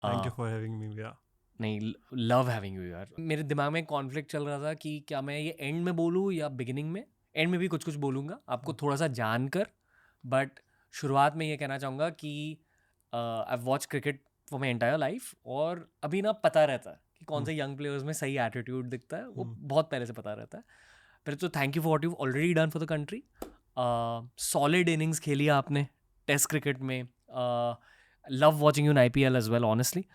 Thank you for having me भैया। नहीं, love having you यार। मेरे दिमाग में कॉन्फ्लिक्ट चल रहा था कि क्या मैं ये एंड में बोलूँ या बिगिनिंग में। एंड में भी कुछ कुछ बोलूँगा आपको थोड़ा सा जानकर, बट शुरुआत में ये कहना चाहूँगा कि I watch cricket for my entire life, और अभी ना पता रहता है कि कौन से यंग प्लेयर्स में सही एटीट्यूड दिखता है, वो बहुत पहले से पता रहता है। पहले तो thank you for what you already done for the country. Solid innings खेली आपने टेस्ट क्रिकेट में। Love watching you in IPL as well honestly.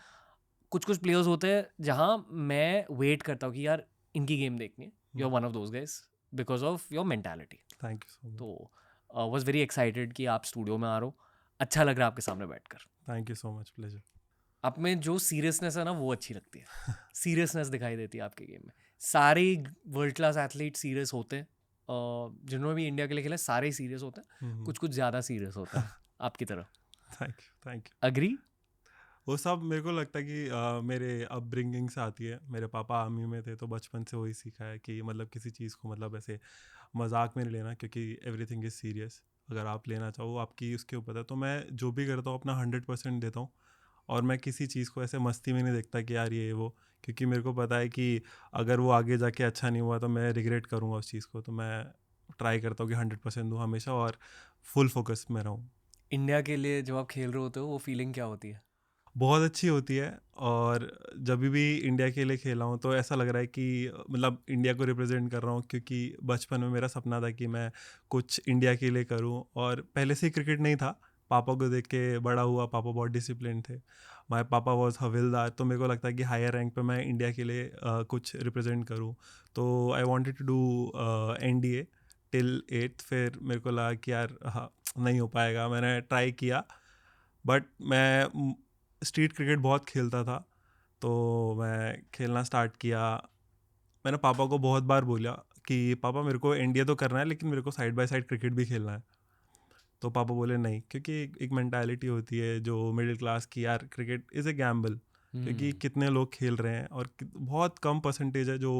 कुछ कुछ प्लेयर्स होते हैं जहाँ मैं वेट करता हूँ कि यार इनकी गेम देखनी है। You are one of those guys because of your mentality. Thank you so much. तो वाज वेरी एक्साइटेड कि आप स्टूडियो में आ रहे हो। अच्छा लग रहा है आपके सामने बैठकर। Thank you so much, pleasure. आप में जो सीरियसनेस है ना वो अच्छी लगती है। सीरियसनेस दिखाई देती है आपके गेम में। सारे वर्ल्ड क्लास एथलीट सीरियस होते हैं। जिन्होंने भी इंडिया के लिए खेला सारे सीरियस होते हैं। कुछ कुछ ज़्यादा सीरियस होता है आपकी तरह। Thank you. अग्री? वो सब मेरे को लगता है कि मेरे अपब्रिंगिंग से आती है। मेरे पापा आर्मी में थे तो बचपन से वही सीखा है कि मतलब किसी चीज़ को मतलब ऐसे मजाक में नहीं लेना, क्योंकि एवरीथिंग इज़ सीरियस। अगर आप लेना चाहो आपकी उसके ऊपर है। तो मैं जो भी करता हूँ अपना 100% देता हूँ, और मैं किसी चीज़ को ऐसे मस्ती में नहीं देखता कि यार ये वो, क्योंकि मेरे को पता है कि अगर वो आगे जाके अच्छा नहीं हुआ तो मैं रिग्रेट करूँगा उस चीज़ को। तो मैं ट्राई करता हूँ कि 100% दूँ हमेशा और फुल फोकस में रहूँ। इंडिया के लिए जब आप खेल रहे होते हो वो फीलिंग क्या होती है? बहुत अच्छी होती है। और जब भी इंडिया के लिए खेला हूँ तो ऐसा लग रहा है कि मतलब इंडिया को रिप्रेजेंट कर रहा हूँ, क्योंकि बचपन में मेरा सपना था कि मैं कुछ इंडिया के लिए करूँ। और पहले से ही क्रिकेट नहीं था, पापा को देख के बड़ा हुआ। पापा बहुत डिसिप्लिन थे। माय पापा वॉज हविलदार। तो मेरे को लगता है कि हायर रैंक पे मैं इंडिया के लिए कुछ रिप्रेजेंट करूँ। तो I wanted to do NDA till 8th। फिर मेरे को लगा कि यार हाँ नहीं हो पाएगा। मैंने ट्राई किया, बट मैं स्ट्रीट क्रिकेट बहुत खेलता था। तो मैं खेलना स्टार्ट किया। मैंने पापा को बहुत बार बोला कि पापा मेरे को NDA तो करना है, लेकिन मेरे को साइड बाय साइड क्रिकेट भी खेलना है। तो पापा बोले नहीं, क्योंकि एक मेंटालिटी होती है जो मिडिल क्लास की, यार क्रिकेट इज़ ए गैम्बल। क्योंकि कितने लोग खेल रहे हैं और बहुत कम परसेंटेज है जो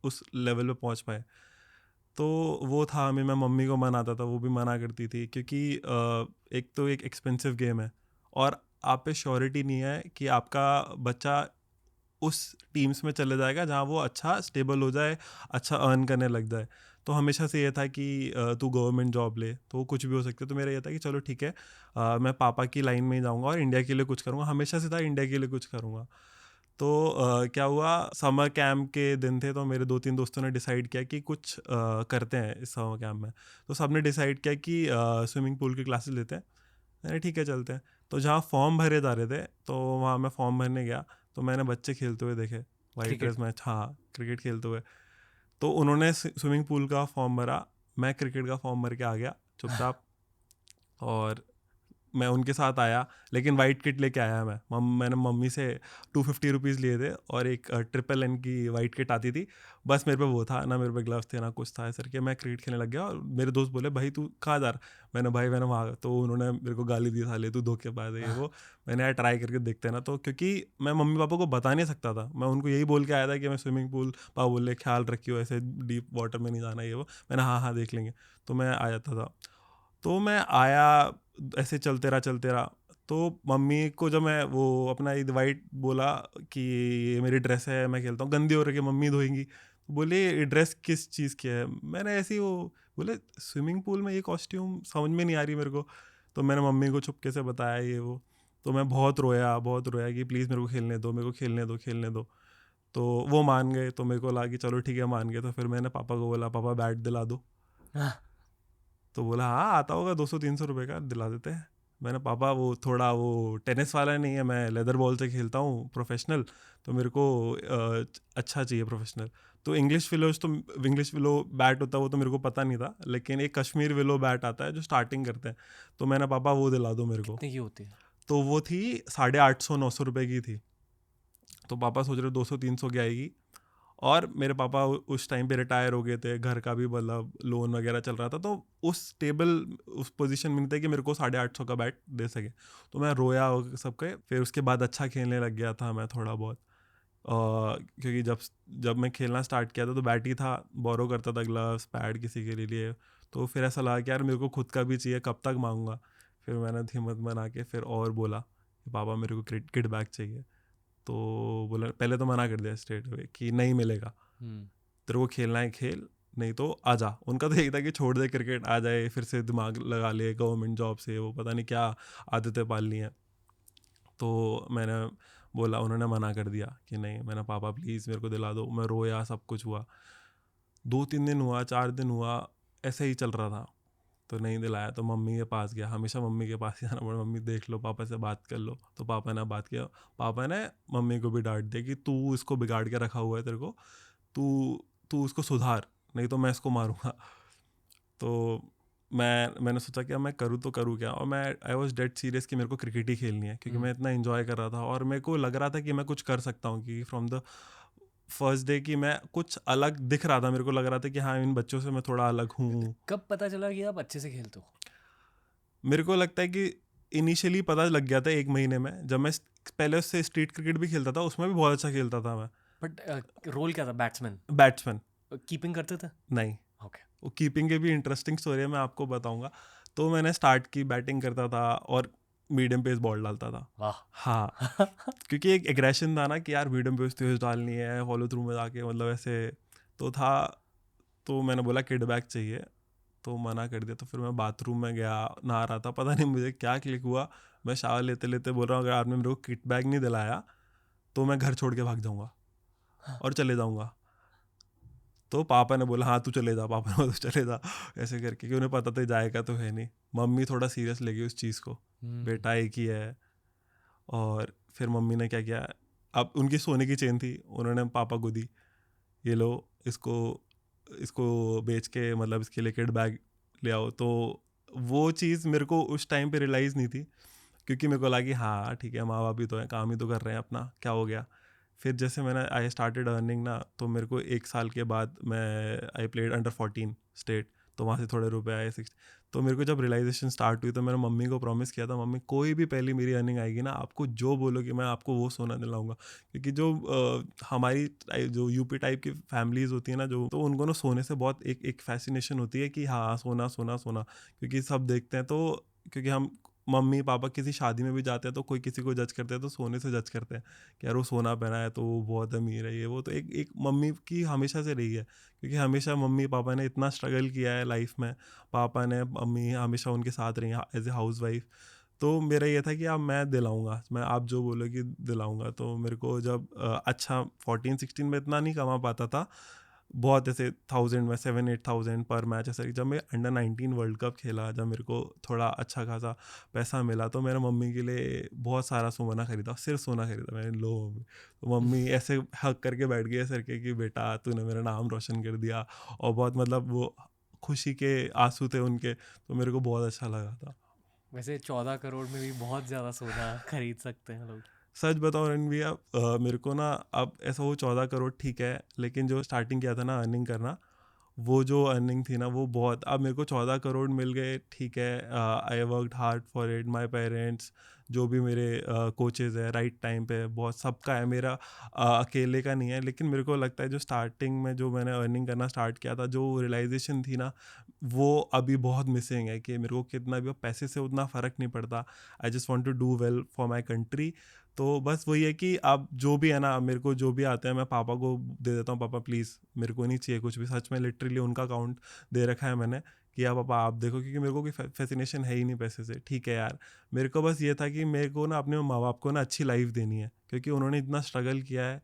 उस लेवल पे पहुंच पाए। तो वो था हमें। मैं मम्मी को मनाता था, वो भी मना करती थी, क्योंकि एक तो एक एक्सपेंसिव गेम है, और आप पे श्योरिटी नहीं है कि आपका बच्चा उस टीम्स में चले जाएगा जहाँ वो अच्छा स्टेबल हो जाए, अच्छा अर्न करने लग जाए। तो हमेशा से ये था कि तू गवर्नमेंट जॉब ले, तो वो कुछ भी हो सकता है। तो मेरा ये था कि चलो ठीक है, मैं पापा की लाइन में ही जाऊँगा और इंडिया के लिए कुछ करूँगा। हमेशा से था इंडिया के लिए कुछ करूँगा। तो क्या हुआ, समर कैंप के दिन थे, तो मेरे 2-3 दोस्तों ने डिसाइड किया कि कुछ करते हैं इस समर कैंप में। तो सबने डिसाइड किया कि स्विमिंग पूल की क्लासेस लेते हैं। मैंने ठीक है चलते हैं। तो जहाँ फॉर्म भरे जा रहे थे तो वहाँ मैं फॉर्म भरने गया। तो मैंने बच्चे खेलते हुए देखे, वाइट ड्रेस क्रिकेट? मैच, हाँ क्रिकेट खेलते हुए। तो उन्होंने स्विमिंग पूल का फॉर्म भरा, मैं क्रिकेट का फॉर्म भर के आ गया चुपचाप। और मैं उनके साथ आया, लेकिन वाइट किट लेके आया मैं। मैंने मम्मी से 250 रुपीज़ लिए थे, और एक NNN की वाइट किट आती थी। बस मेरे पे वो था ना, मेरे पे ग्लव्स थे ना कुछ था। ऐसा कि मैं क्रिकेट खेलने लग गया। और मेरे दोस्त बोले भाई तू कहाँ जा रहा? मैंने वहाँ। तो उन्होंने मेरे को गाली दी, साले तू धोखेबाज है ये वो। मैंने यार ट्राई करके देखते हैं ना। तो क्योंकि मैं मम्मी पापा को बता नहीं सकता था, मैं उनको यही बोल के आया था कि मैं स्विमिंग पूल, पापा बोले ख्याल रखियो ऐसे डीप वाटर में नहीं जाना ये वो। मैंने हाँ हाँ देख लेंगे। तो मैं आ जाता था। तो मैं आया, ऐसे चलते रहा। तो मम्मी को जब मैं वो अपना ये वाइट बोला कि ये मेरी ड्रेस है, मैं खेलता हूँ, गंदी हो रही है, मम्मी धोएंगी। तो बोले ये ड्रेस किस चीज़ की है? मैंने ऐसे ही वो बोले स्विमिंग पूल में ये कॉस्ट्यूम समझ में नहीं आ रही मेरे को। तो मैंने मम्मी को चुपके से बताया ये वो। तो मैं बहुत रोया कि प्लीज़ मेरे को खेलने दो, मेरे को खेलने दो। तो वो मान गए। तो मेरे को लगा कि चलो ठीक है मान गए। तो फिर मैंने पापा को बोला पापा बैट दिला दो। तो बोला हाँ आता होगा 200-300 रुपये का, दिला देते हैं। मैंने पापा वो थोड़ा वो टेनिस वाला नहीं है, मैं लेदर बॉल से खेलता हूँ प्रोफेशनल। तो मेरे को अच्छा चाहिए प्रोफेशनल। तो इंग्लिश विलो बैट होता है, वो तो मेरे को पता नहीं था। लेकिन एक कश्मीर विलो बैट आता है जो स्टार्टिंग करते हैं। तो मैंने पापा वो दिला दो मेरे को। कितने की होती है? तो वो थी 850-900 रुपये की थी। तो पापा सोच रहे 200-300 की आएगी। और मेरे पापा उस टाइम पे रिटायर हो गए थे, घर का भी मतलब लोन वगैरह चल रहा था। तो उस स्टेबल उस पोजीशन में नहीं थे कि मेरे को 850 का बैट दे सके। तो मैं रोया सबके। फिर उसके बाद अच्छा खेलने लग गया था मैं थोड़ा बहुत। क्योंकि जब मैं खेलना स्टार्ट किया था तो बैट ही था, बोरो करता था ग्लव्स पैड किसी के लिए। तो फिर ऐसा लगा कि यार मेरे को खुद का भी चाहिए, कब तक मांगूंगा। फिर मैंने हिम्मत बना के फिर और बोला कि पापा मेरे को किट बैग चाहिए। तो बोला, पहले तो मना कर दिया स्ट्रेट अवे कि नहीं मिलेगा, तेरे को खेलना है खेल, नहीं तो आ जा। उनका तो यही था कि छोड़ दे क्रिकेट, आ जाए फिर से दिमाग लगा ले गवर्नमेंट जॉब से, वो पता नहीं क्या आदतें पाल ली हैं। तो मैंने बोला, उन्होंने मना कर दिया कि नहीं। मैंने पापा प्लीज़ मेरे को दिला दो। मैं रोया, सब कुछ हुआ, 2-3 दिन हुआ, 4 दिन हुआ, ऐसे ही चल रहा था। तो नहीं दिलाया तो मम्मी के पास गया, हमेशा मम्मी के पास ही जाना पड़ा, मम्मी देख लो, पापा से बात कर लो। तो पापा ने बात किया, पापा ने मम्मी को भी डांट दिया कि तू इसको बिगाड़ के रखा हुआ है, तेरे को तू तू उसको सुधार, नहीं तो मैं इसको मारूंगा। तो मैंने सोचा कि अब मैं करूँ तो करूँ क्या, और मैं आई वॉज डेड सीरियस कि मेरे को क्रिकेट ही खेलनी है, क्योंकि मैं इतना इन्जॉय कर रहा था और मेरे को लग रहा था कि मैं कुछ कर सकता हूँ, कि फ्रॉम द फर्स्ट डे कि मैं कुछ अलग दिख रहा था। मेरे को लग रहा था कि हाँ, इन बच्चों से मैं थोड़ा अलग हूँ। कब पता चला कि आप अच्छे से खेलते हो? मेरे को लगता है कि इनिशियली पता लग गया था 1 महीने में, जब मैं पहले उससे स्ट्रीट क्रिकेट भी खेलता था, उसमें भी बहुत अच्छा खेलता था मैं। बट रोल क्या था? बैट्समैन? बैट्समैन कीपिंग करते थे? नहीं। ओके। वो कीपिंग के भी इंटरेस्टिंग स्टोरी है, मैं आपको बताऊंगा। तो मैंने स्टार्ट की, बैटिंग करता था और मीडियम पेस बॉल डालता था। वाह। हाँ, क्योंकि एक एग्रेशन था ना कि यार मीडियम पेस तेज डालनी है, फॉलो थ्रू में जाके, मतलब ऐसे तो था। तो मैंने बोला किड बैग चाहिए, तो मना कर दिया। तो फिर मैं बाथरूम में गया, नहा रहा था, पता नहीं मुझे क्या क्लिक हुआ, मैं शावर लेते लेते बोल रहा हूँ, अगर आपने मेरे को किट बैग नहीं दिलाया तो मैं घर छोड़ के भाग जाऊँगा और चले जाऊँगा। तो पापा ने बोला हाँ तू चले जा, पापा ने बोला तू चले जा, ऐसे करके, कि उन्हें पता था जाएगा तो है नहीं। मम्मी थोड़ा सीरियस लगी उस चीज़ को, बेटा एक ही है। और फिर मम्मी ने क्या किया, अब उनकी सोने की चेन थी, उन्होंने पापा को दी, ये लो, इसको इसको बेच के मतलब इसके लिए किड बैग ले आओ। तो वो चीज़ मेरे को उस टाइम पे रियलाइज़ नहीं थी, क्योंकि मेरे को लगा कि हाँ ठीक है, माँ बाप भी तो हैं, काम ही तो कर रहे हैं अपना, क्या हो गया। फिर जैसे मैंने आई स्टार्टेड अर्निंग ना, तो मेरे को 1 साल के बाद मैं आई प्लेड अंडर 14 स्टेट, तो वहाँ से थोड़े रुपए आए 60। तो मेरे को जब रियलाइजेशन स्टार्ट हुई, तो मैंने मम्मी को प्रॉमिस किया था, मम्मी कोई भी पहली मेरी अर्निंग आएगी ना, आपको जो बोलोगे मैं आपको वो सोना दिलाऊंगा। क्योंकि जो हमारी जो यूपी टाइप की फैमिलीज होती है ना, जो तो उनको ना सोने से बहुत एक फैसिनेशन होती है कि हाँ सोना सोना सोना, क्योंकि सब देखते हैं। तो क्योंकि हम मम्मी पापा किसी शादी में भी जाते हैं तो कोई किसी को जज करते हैं तो सोने से जज करते हैं कि यार वो सोना पहना है तो वो बहुत अमीर है, ये वो। तो एक एक मम्मी की हमेशा से रही है, क्योंकि हमेशा मम्मी पापा ने इतना स्ट्रगल किया है लाइफ में, पापा ने, मम्मी हमेशा उनके साथ रही एज ए हाउस वाइफ। तो मेरा ये था कि अब मैं दिलाऊंगा, मैं आप जो बोलोगे दिलाऊंगा। तो मेरे को जब अच्छा 14-16 में इतना नहीं कमा पाता था, बहुत ऐसे 1000 में 7-8,000 पर मैच ऐसे। जब मैं अंडर 19 वर्ल्ड कप खेला, जब मेरे को थोड़ा अच्छा खासा पैसा मिला, तो मैंने मम्मी के लिए बहुत सारा सोना खरीदा, सिर्फ सोना खरीदा मैंने, लो मम्मी। तो मम्मी ऐसे हक करके बैठ गई सर के कि बेटा तूने मेरा नाम रोशन कर दिया, और बहुत मतलब वो खुशी के आंसू थे उनके, तो मेरे को बहुत अच्छा लगा था। वैसे 14 करोड़ में भी बहुत ज़्यादा सोना खरीद सकते हैं लोग। सच बताओ रणवीर, मेरे को ना अब ऐसा, वो 14 करोड़ ठीक है, लेकिन जो स्टार्टिंग किया था ना अर्निंग करना, वो जो अर्निंग थी ना वो बहुत, अब मेरे को 14 करोड़ मिल गए, ठीक है, I worked hard for it, my parents, जो भी मेरे कोचेज़ है राइट टाइम पे, बहुत सबका है, मेरा अकेले का नहीं है। लेकिन मेरे को लगता है जो स्टार्टिंग में जो मैंने अर्निंग करना स्टार्ट किया था, जो रियलाइजेशन थी ना, वो अभी बहुत मिसिंग है, कि मेरे को कितना भी पैसे से उतना फ़र्क नहीं पड़ता। I just want to do well for my country. तो बस वही है कि अब जो भी है ना, मेरे को जो भी आता है मैं पापा को दे देता हूँ, पापा प्लीज़ मेरे को नहीं चाहिए कुछ भी, सच में लिटरली उनका अकाउंट दे रखा है मैंने, कि यार पापा आप देखो, क्योंकि मेरे को कोई फैसिनेशन है ही नहीं पैसे से, ठीक है यार। मेरे को बस ये था कि मेरे को ना अपने माँ बाप को ना अच्छी लाइफ देनी है, क्योंकि उन्होंने इतना स्ट्रगल किया है।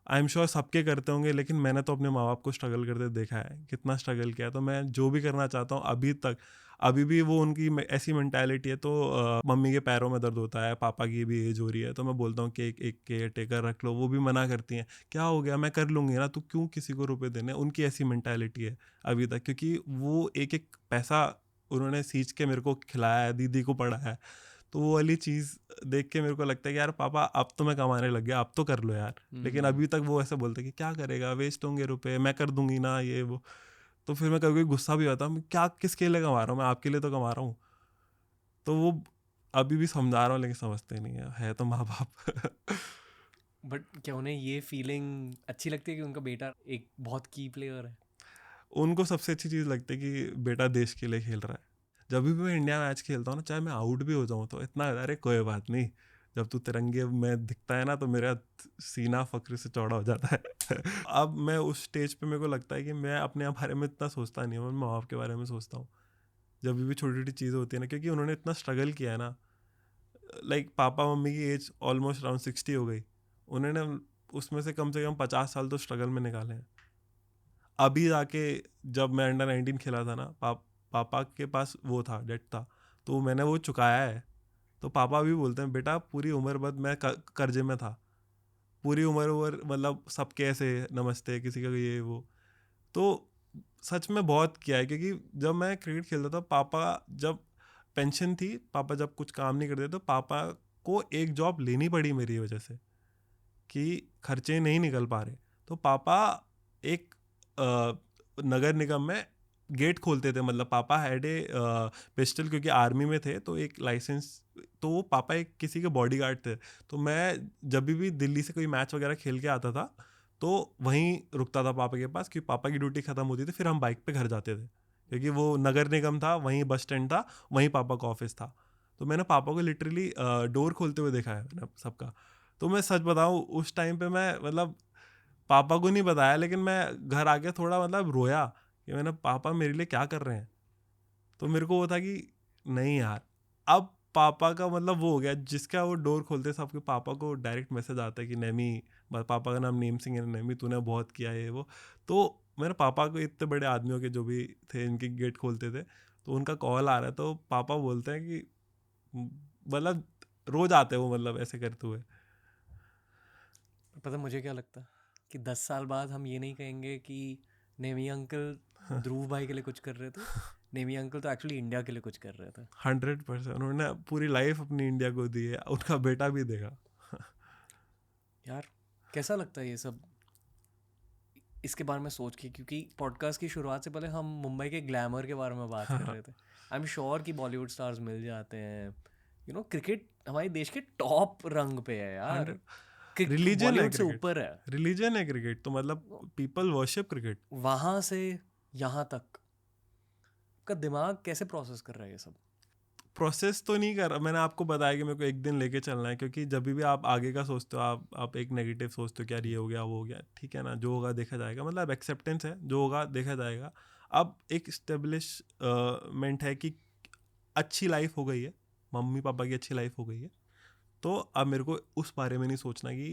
आई एम श्योर सबके करते होंगे, लेकिन मैंने तो अपने माँ बाप को स्ट्रगल करते देखा है, कितना स्ट्रगल किया है। तो मैं जो भी करना चाहता हूँ अभी तक, अभी भी वो उनकी ऐसी मेंटालिटी है। तो मम्मी के पैरों में दर्द होता है, पापा की भी एज हो रही है, तो मैं बोलता हूँ कि एक केयर टेकर रख लो, वो भी मना करती हैं, क्या हो गया मैं कर लूँगी ना, तो क्यों किसी को रुपए देने। उनकी ऐसी मेंटालिटी है अभी तक, क्योंकि वो एक एक पैसा उन्होंने सींच के मेरे को खिलाया है, दीदी को पढ़ाया है। तो वो वाली चीज़ देख के मेरे को लगता है कि यार पापा अब तो मैं कमाने लग गया, अब तो कर लो यार। लेकिन अभी तक वो ऐसे बोलते कि क्या करेगा, वेस्ट होंगे रुपए, मैं कर दूंगी ना ये वो। तो फिर मैं कभी कभी गुस्सा भी आता हूँ, क्या किसके लिए कमा रहा हूँ, मैं आपके लिए तो कमा रहा हूँ। तो वो अभी भी समझा रहा हूँ, लेकिन समझते नहीं है तो माँ बाप। बट क्या उन्हें ये फीलिंग अच्छी लगती है कि उनका बेटा एक बहुत की प्लेयर है? उनको सबसे अच्छी चीज़ लगती है कि बेटा देश के लिए खेल रहा है। जब भी मैं इंडिया मैच खेलता हूँ ना, चाहे मैं आउट भी हो जाऊँ, तो इतना अरे कोई बात नहीं, जब तू तिरंगे में दिखता है ना तो मेरा सीना फक्र से चौड़ा हो जाता है। अब मैं उस स्टेज पे मेरे को लगता है कि मैं अपने बारे में इतना सोचता नहीं हूँ, मैं माँ बाप के बारे में सोचता हूँ जब भी छोटी छोटी चीज़ें होती है ना, क्योंकि उन्होंने इतना स्ट्रगल किया है ना। लाइक पापा मम्मी की एज ऑलमोस्ट अराउंड 60 हो गई, उन्होंने उसमें से कम 50 साल तो स्ट्रगल में निकाले हैं। अभी जाके जब मैं अंडर 19 खेला था ना, पापा के पास वो था, डेट था, तो मैंने वो चुकाया है। तो पापा भी बोलते हैं बेटा पूरी उम्र बाद मैं कर्जे में था, पूरी उम्र मतलब सबके ऐसे नमस्ते किसी का ये वो। तो सच में बहुत किया है, क्योंकि जब मैं क्रिकेट खेलता था, पापा जब पेंशन थी, पापा जब कुछ काम नहीं करते तो पापा को एक जॉब लेनी पड़ी मेरी वजह से कि खर्चे नहीं निकल पा रहे। तो पापा एक नगर निगम में गेट खोलते थे, मतलब पापा हैड ए पिस्टल, क्योंकि आर्मी में थे तो एक लाइसेंस, तो वो पापा एक किसी के बॉडीगार्ड थे। तो मैं जब भी दिल्ली से कोई मैच वगैरह खेल के आता था तो वहीं रुकता था पापा के पास, क्योंकि पापा की ड्यूटी खत्म होती थी, फिर हम बाइक पे घर जाते थे, क्योंकि वो नगर निगम था, वहीं बस स्टैंड था, वहीं पापा का ऑफिस था। तो मैंने पापा को लिटरली डोर खोलते हुए देखा है मैंने सबका। तो मैं सच बताऊं, उस टाइम पे मैं मतलब पापा को नहीं बताया, लेकिन मैं घर आके थोड़ा मतलब रोया कि मैंने पापा मेरे लिए क्या कर रहे हैं। तो मेरे को वो था कि नहीं यार, अब पापा का मतलब वो हो गया, जिसका वो डोर खोलते सबके पापा को डायरेक्ट मैसेज आता है कि नेमी, पापा का नाम नेम सिंह है, नेमी तूने बहुत किया है वो। तो मेरे पापा को इतने बड़े आदमियों के जो भी थे इनके गेट खोलते थे, तो उनका कॉल आ रहा है, तो पापा बोलते हैं कि मतलब रोज आते वो मतलब ऐसे करते हुए। पता मुझे क्या लगता है कि 10 साल बाद हम ये नहीं कहेंगे कि नेमी अंकल ध्रुव भाई के लिए कुछ कर रहे थे, नेमी अंकल तो एक्चुअली इंडिया के लिए कुछ कर रहे थे। 100% उन्होंने पूरी लाइफ अपनी इंडिया को दी है, उनका बेटा भी देगा। यार कैसा लगता है ये सब इसके बारे में सोच के, क्योंकि पॉडकास्ट की शुरुआत से पहले हम मुंबई के ग्लैमर के बारे में बात कर रहे थे। आई एम श्योर कि बॉलीवुड स्टार्स मिल जाते हैं, क्रिकेट हमारे देश के टॉप रंग पे है यार, 100 रिलीजन है बॉलीवुड से क्रिकेट, ऊपर है। रिलीजन है क्रिकेट, तो मतलब पीपल वर्शिप क्रिकेट। वहाँ से यहाँ तक का दिमाग कैसे प्रोसेस कर रहा है ये सब? प्रोसेस तो नहीं कर रहा, मैंने आपको बताया कि मेरे को एक दिन लेके चलना है, क्योंकि जब भी आप आगे का सोचते हो, आप एक नेगेटिव सोचते हो कि यार ये हो गया वो हो गया, ठीक है ना, जो होगा देखा जाएगा, मतलब एक्सेप्टेंस है, जो होगा देखा जाएगा। अब एक स्टेब्लिशमेंट है कि अच्छी लाइफ हो गई है, मम्मी पापा की अच्छी लाइफ हो गई है, तो अब मेरे को उस बारे में नहीं सोचना कि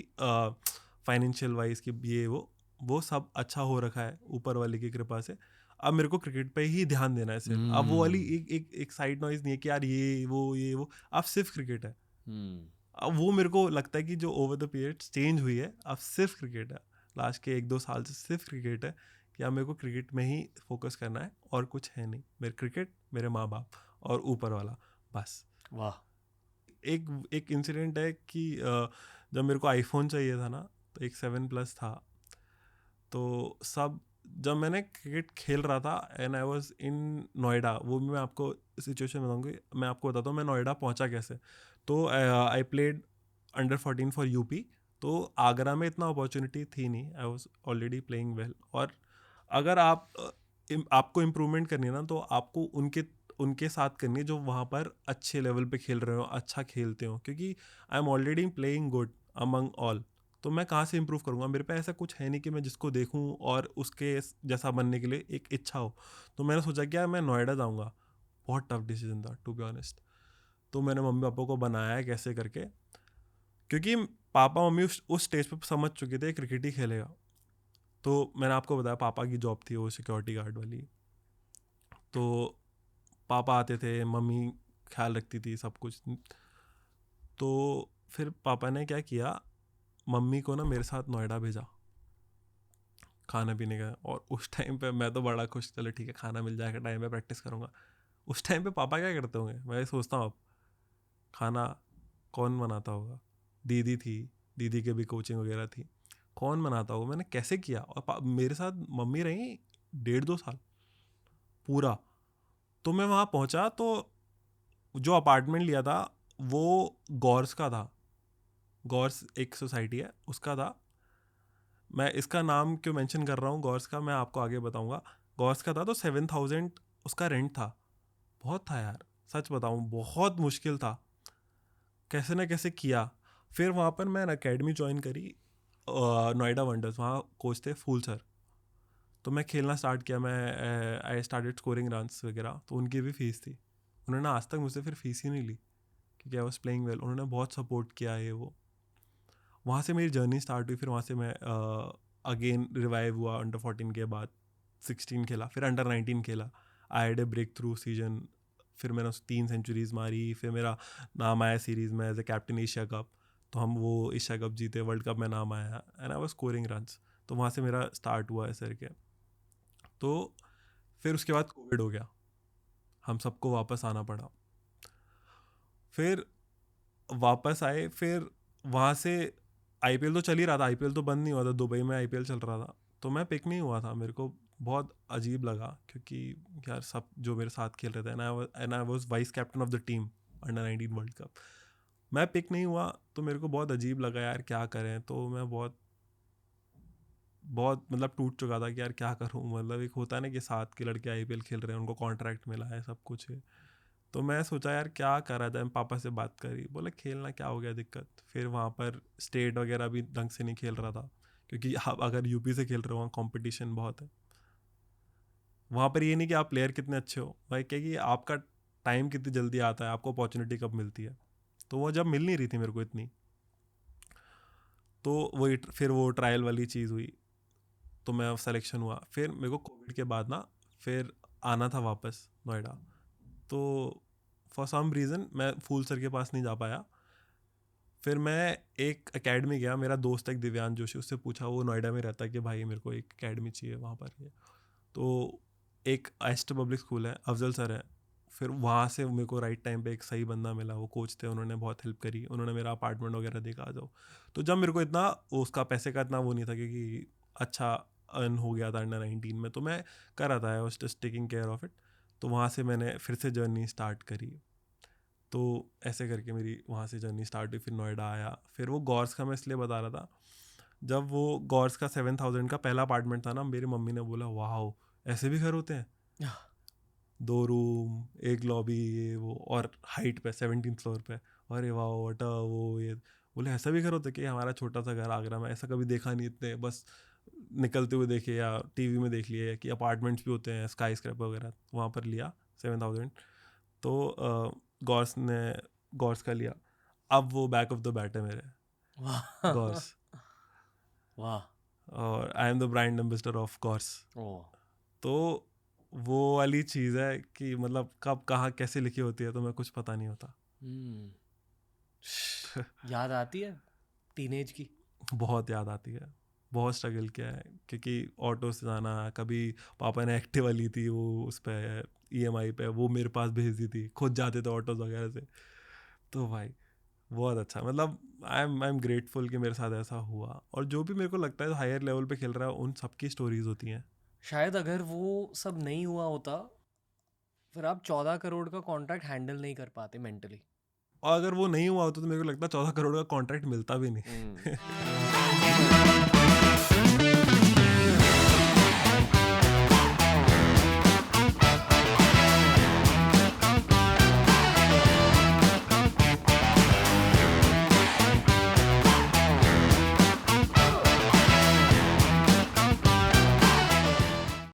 फाइनेंशियल वाइज कि ये वो सब अच्छा हो रखा है ऊपर वाले की कृपा से। अब मेरे को क्रिकेट पे ही ध्यान देना है सिर्फ। अब वो वाली एक साइड नॉइज नहीं है कि यार ये वो अब सिर्फ क्रिकेट है। अब वो मेरे को लगता है कि जो ओवर द पीरियड चेंज हुई है, अब सिर्फ क्रिकेट है, लास्ट के 1-2 साल से सिर्फ क्रिकेट है, कि अब मेरे को क्रिकेट में ही फोकस करना है और कुछ है नहीं। मेरे क्रिकेट, मेरे माँ बाप और ऊपर वाला, बस। वाह। एक एक इंसिडेंट है कि जब मेरे को आईफोन चाहिए था ना, तो एक 7 प्लस था, तो सब जब मैंने क्रिकेट खेल रहा था and I was in Noida, वो भी मैं आपको सिचुएशन बताऊंगी, मैं आपको बताता हूँ मैं नोएडा पहुंचा कैसे। तो I played under 14 for UP. तो आगरा में इतना अपॉर्चुनिटी थी नहीं, I was already playing well. और अगर आपको इम्प्रूवमेंट करनी है ना, तो आपको उनके उनके साथ करनी है जो वहाँ पर अच्छे लेवल पे खेल रहे हो, अच्छा खेलते हो, क्योंकि I am already playing good among all. तो मैं कहाँ से इम्प्रूव करूँगा, मेरे पे ऐसा कुछ है नहीं कि मैं जिसको देखूँ और उसके जैसा बनने के लिए एक इच्छा हो। तो मैंने सोचा कि यार मैं नोएडा जाऊँगा। बहुत टफ डिसीजन था टू बी ऑनेस्ट। तो मैंने मम्मी पापा को बनाया है कैसे करके, क्योंकि पापा मम्मी उस स्टेज पे समझ चुके थे क्रिकेट ही खेलेगा। तो मैंने आपको बताया पापा की जॉब थी वो सिक्योरिटी गार्ड वाली। तो पापा आते थे, मम्मी ख्याल रखती थी सब कुछ। तो फिर पापा ने क्या किया, मम्मी को ना मेरे साथ नोएडा भेजा खाना पीने का। और उस टाइम पे मैं तो बड़ा खुश, चलो ठीक है खाना मिल जाएगा, टाइम पे प्रैक्टिस करूँगा। उस टाइम पे पापा क्या करते होंगे मैं सोचता हूँ, अब खाना कौन बनाता होगा। दीदी थी, दीदी के भी कोचिंग वगैरह थी, कौन बनाता होगा, मैंने कैसे किया। और मेरे साथ मम्मी रही 1.5-2 साल पूरा। तो मैं वहाँ पहुँचा तो जो अपार्टमेंट लिया था वो गौर्स का था। गौर्स एक सोसाइटी है उसका था। मैं इसका नाम क्यों मेंशन कर रहा हूँ गौर्स का, मैं आपको आगे बताऊँगा। गौर्स का था तो 7,000 उसका रेंट था। बहुत था यार, सच बताऊँ बहुत मुश्किल था, कैसे ना कैसे किया। फिर वहाँ पर मैं अकेडमी ज्वाइन करी, नोएडा वंडर्स, वहाँ कोच थे फूल सर। तो मैं खेलना स्टार्ट किया, मैं आई स्टार्टेड स्कोरिंग रन्स वगैरह। तो उनकी भी फीस थी, उन्होंने आज तक मुझसे फिर फीस ही नहीं ली क्योंकि आई वॉज प्लेइंग वेल। उन्होंने बहुत सपोर्ट किया है वो। वहाँ से मेरी जर्नी स्टार्ट हुई। फिर वहाँ से मैं अगेन रिवाइव हुआ, अंडर 14 के बाद 16 खेला, फिर अंडर 19 खेला। I had a breakthrough season, फिर मैंने 3 सेंचुरीज मारी। फिर मेरा नाम आया सीरीज़ में as a captain Asia cup. तो हम वो एशिया कप जीते, वर्ल्ड कप में नाम आया, and I was scoring runs. तो वहाँ से मेरा स्टार्ट हुआ ऐसे करके। तो फिर उसके बाद कोविड हो गया, हम सबको वापस आना पड़ा। फिर वापस आए, फिर वहाँ से आईपीएल तो चल ही रहा था, आईपीएल तो बंद नहीं हुआ था, दुबई में आईपीएल चल रहा था। तो मैं पिक नहीं हुआ था, मेरे को बहुत अजीब लगा क्योंकि यार सब जो मेरे साथ खेल रहे थे, and I was vice captain of the team under 19 world cup, मैं पिक नहीं हुआ। तो मेरे को बहुत अजीब लगा यार, क्या करें। तो मैं बहुत बहुत मतलब टूट चुका था कि यार क्या करूं। मतलब एक होता है ना कि साथ के लड़के आईपीएल खेल रहे हैं, उनको कॉन्ट्रैक्ट मिला है, सब कुछ है। तो मैं सोचा यार क्या करा जाए। पापा से बात करी, बोले खेलना, क्या हो गया दिक्कत। फिर वहाँ पर स्टेट वगैरह भी ढंग से नहीं खेल रहा था क्योंकि आप अगर यूपी से खेल रहे हो वहाँ कॉम्पिटिशन बहुत है। वहाँ पर ये नहीं कि आप प्लेयर कितने अच्छे हो भाई, क्या कि आपका टाइम कितनी जल्दी आता है, आपको अपॉर्चुनिटी कब मिलती है। तो वो जब मिल नहीं रही थी मेरे को इतनी, तो वही फिर वो ट्रायल वाली चीज़ हुई। तो मैं सिलेक्शन हुआ। फिर मेरे को कोविड के बाद ना फिर आना था वापस नोएडा। तो फॉर सम रीज़न मैं फूल सर के पास नहीं जा पाया। फिर मैं एक एकेडमी गया, मेरा दोस्त एक दिव्यांश जोशी, उससे पूछा, वो नोएडा में रहता है, कि भाई मेरे को एक एकेडमी चाहिए वहाँ पर। ये तो एक एस्ट पब्लिक स्कूल है, अफजल सर है। फिर वहाँ से मेरे को राइट टाइम पे एक सही बंदा मिला, वो कोच थे, उन्होंने बहुत हेल्प करी, उन्होंने मेरा अपार्टमेंट वगैरह देखा। जाओ तो जब मेरे को इतना उसका पैसे का इतना वो नहीं था क्योंकि अच्छा अर्न हो गया था अंडर 19 में, तो मैं कर रहा था, I was just taking care of it. तो वहाँ से मैंने फिर से जर्नी स्टार्ट करी। तो ऐसे करके मेरी वहाँ से जर्नी स्टार्ट हुई। फिर नोएडा आया। फिर वो गॉर्स का मैं इसलिए बता रहा था, जब वो गॉर्स का 7,000 का पहला अपार्टमेंट था ना, मेरी मम्मी ने बोला वाह ऐसे भी घर होते हैं, 2 रूम, एक लॉबी, ये वो, और हाइट पे 17th फ्लोर पे। अरे वाह वटा वो ये, बोले ऐसा भी घर होता है कि हमारा छोटा सा घर आगरा में, ऐसा कभी देखा नहीं। इतने बस निकलते हुए देखे या टीवी में देख लिए कि अपार्टमेंट्स भी होते हैं, स्काई स्क्रैपर वगैरह। वहाँ पर लिया 7,000। तो गॉर्स का लिया। अब वो बैक ऑफ द बैट है मेरे, वाह गॉर्स। वाह और I am the brand ambassador of Gaurs. ओ तो वो वाली चीज़ है कि मतलब कब कहाँ कैसे लिखी होती है तो मैं कुछ पता नहीं होता। हम्म याद आती है टीनेज की? बहुत याद आती है, बहुत स्ट्रगल किया है क्योंकि ऑटो से जाना, कभी पापा ने एक्टिवा ली थी, वो उस पर ईएमआई पे वो मेरे पास भेज दी थी, खुद जाते थे ऑटोज वगैरह से। तो भाई बहुत अच्छा, मतलब आई एम ग्रेटफुल कि मेरे साथ ऐसा हुआ। और जो भी मेरे को लगता है हायर लेवल पे खेल रहा है, उन सबकी स्टोरीज होती हैं। शायद अगर वो सब नहीं हुआ होता, फिर आप 14 करोड़ का कॉन्ट्रैक्ट हैंडल नहीं कर पाते मेंटली। और अगर वो नहीं हुआ होता तो मेरे को लगता है 14 करोड़ का कॉन्ट्रैक्ट मिलता भी नहीं। हम्म